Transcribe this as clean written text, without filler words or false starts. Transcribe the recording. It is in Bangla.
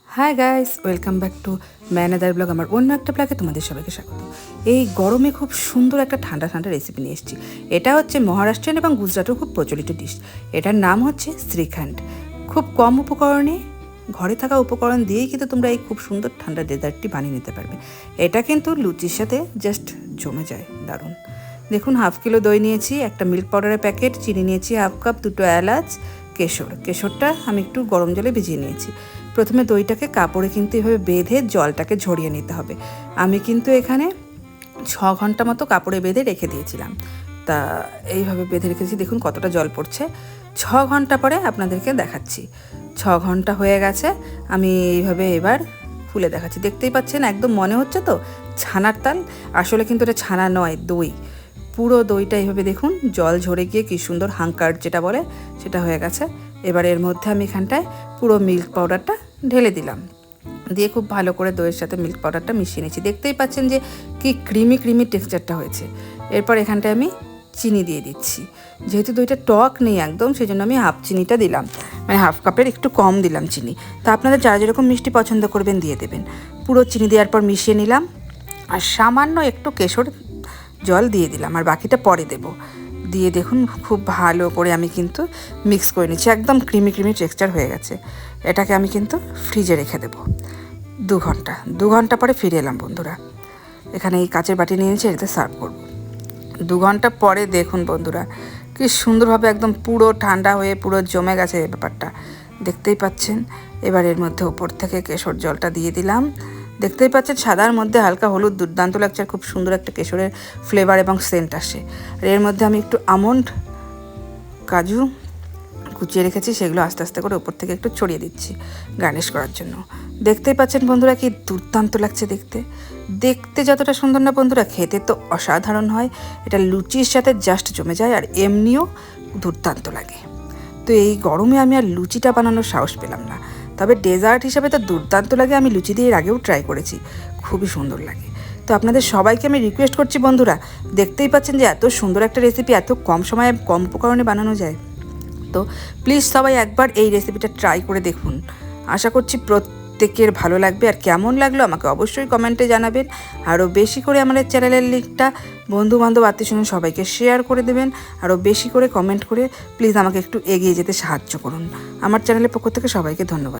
High guys, welcome back to ম্যানাদার ব্লগ। আমার অন্য একটা ব্লগে তোমাদের সবাইকে স্বাগত। এই গরমে খুব সুন্দর একটা ঠান্ডা ঠান্ডা রেসিপি নিয়ে এসেছি। এটা হচ্ছে মহারাষ্ট্রিয়ান এবং গুজরাটের খুব প্রচলিত ডিশ। এটার নাম হচ্ছে শ্রীখণ্ড। খুব কম উপকরণে, ঘরে থাকা উপকরণ দিয়েই কিন্তু তোমরা এই খুব সুন্দর ঠান্ডা ডেজার্টটি বানিয়ে নিতে পারবে। এটা কিন্তু লুচির সাথে জাস্ট জমে যায়, দারুণ। দেখুন, 1/2 কিলো দই নিয়েছি, একটা মিল্ক পাউডারের প্যাকেট, চিনি নিয়েছি 1/2 কাপ, 2টো এলাচ, কেশরটা আমি একটু গরম জলে ভিজিয়ে নিয়েছি। প্রথমে দইটাকে কাপড়ে কিন্তু এভাবে বেঁধে জলটাকে ঝরিয়ে নিতে হবে। আমি কিন্তু এখানে 6 ঘন্টা মতো কাপড়ে বেঁধে রেখে দিয়েছিলাম। তা এইভাবে বেঁধে রেখেছি, দেখুন কতটা জল পড়ছে। 6 ঘন্টা পরে আপনাদেরকে দেখাচ্ছি। 6 ঘন্টা হয়ে গেছে, আমি এইভাবে এবার খুলে দেখাচ্ছি। দেখতেই পাচ্ছেন, একদম মনে হচ্ছে তো ছানার তাল, আসলে কিন্তু এটা ছানা নয়, দই। পুরো দইটা এইভাবে দেখুন জল ঝরে গিয়ে কী সুন্দর হাঙ্কার যেটা বলে সেটা হয়ে গেছে। এবার এর মধ্যে আমি এখানটায় পুরো মিল্ক পাউডারটা ঢেলে দিলাম, দিয়ে খুব ভালো করে দইয়ের সাথে মিল্ক পাউডারটা মিশিয়ে নিয়েছি। দেখতেই পাচ্ছেন যে কি ক্রিমি টেক্সচারটা হয়েছে। এরপর এখানটায় আমি চিনি দিয়ে দিচ্ছি। যেহেতু দইটা টক নেই একদম, সেই জন্য আমি হাফ চিনিটা দিলাম, মানে 1/2 কাপের একটু কম দিলাম চিনি। তা আপনাদের যারা যেরকম মিষ্টি পছন্দ করবেন দিয়ে দেবেন। পুরো চিনি দেওয়ার পর মিশিয়ে নিলাম, আর সামান্য একটু কেশর জল দিয়ে দিলাম, আর বাকিটা পরে দেব। দিয়ে দেখুন খুব ভালো করে আমি কিন্তু মিক্স করে নিচ্ছি, একদম ক্রিমি টেক্সচার হয়ে গেছে। এটাকে আমি কিন্তু ফ্রিজে রেখে দেবো 2 ঘন্টা পরে ফিরে এলাম বন্ধুরা। এখানে এই কাচের বাটি নিয়ে নিয়েছি, এটাতে সার্ভ করব। 2 ঘন্টা পরে দেখুন বন্ধুরা, কি সুন্দরভাবে একদম পুরো ঠান্ডা হয়ে পুরো জমে গেছে এই ব্যাপারটা, দেখতেই পাচ্ছেন। এবার এর মধ্যে ওপর থেকে কেশর জলটা দিয়ে দিলাম। দেখতেই পাচ্ছেন সাদার মধ্যে হালকা হলুদ, দুর্দান্ত লাগছে, আর খুব সুন্দর একটা কেশরের ফ্লেভার এবং সেন্ট আসে। আর এর মধ্যে আমি একটু আমন্ড, কাজু কুচিয়ে রেখেছি, সেগুলো আস্তে আস্তে করে ওপর থেকে একটু ছড়িয়ে দিচ্ছি গার্নিশ করার জন্য। দেখতেই পাচ্ছেন বন্ধুরা, কি দুর্দান্ত লাগছে দেখতে। দেখতে যতটা সুন্দর না বন্ধুরা, খেতে তো অসাধারণ হয়। এটা লুচির সাথে জাস্ট জমে যায়, আর এমনিও দুর্দান্ত লাগে। তো এই গরমে আমি আর লুচিটা বানানোর সাহস পেলাম না, তবে ডেজার্ট হিসাবে তো দুর্দান্ত লাগে। আমি লুচি দিয়ে এর আগেও ট্রাই করেছি, খুবই সুন্দর লাগে। তো আপনাদের সবাইকে আমি রিকোয়েস্ট করছি বন্ধুরা, দেখতেই পাচ্ছেন যে এত সুন্দর একটা রেসিপি এত কম সময়ে কম উপকরণে বানানো যায়। তো প্লিজ সবাই একবার এই রেসিপিটা ট্রাই করে দেখুন। আশা করছি প্রত্যেকের ভালো লাগবে। আর কেমন লাগলো আমাকে অবশ্যই কমেন্টে জানাবেন। আরও বেশি করে আমাদের চ্যানেলের লিঙ্কটা বন্ধুবান্ধব আত্মীয়স্বজন সবাইকে শেয়ার করে দেবেন। আরও বেশি করে কমেন্ট করে প্লিজ আমাকে একটু এগিয়ে যেতে সাহায্য করুন। আমার চ্যানেলের পক্ষ থেকে সবাইকে ধন্যবাদ।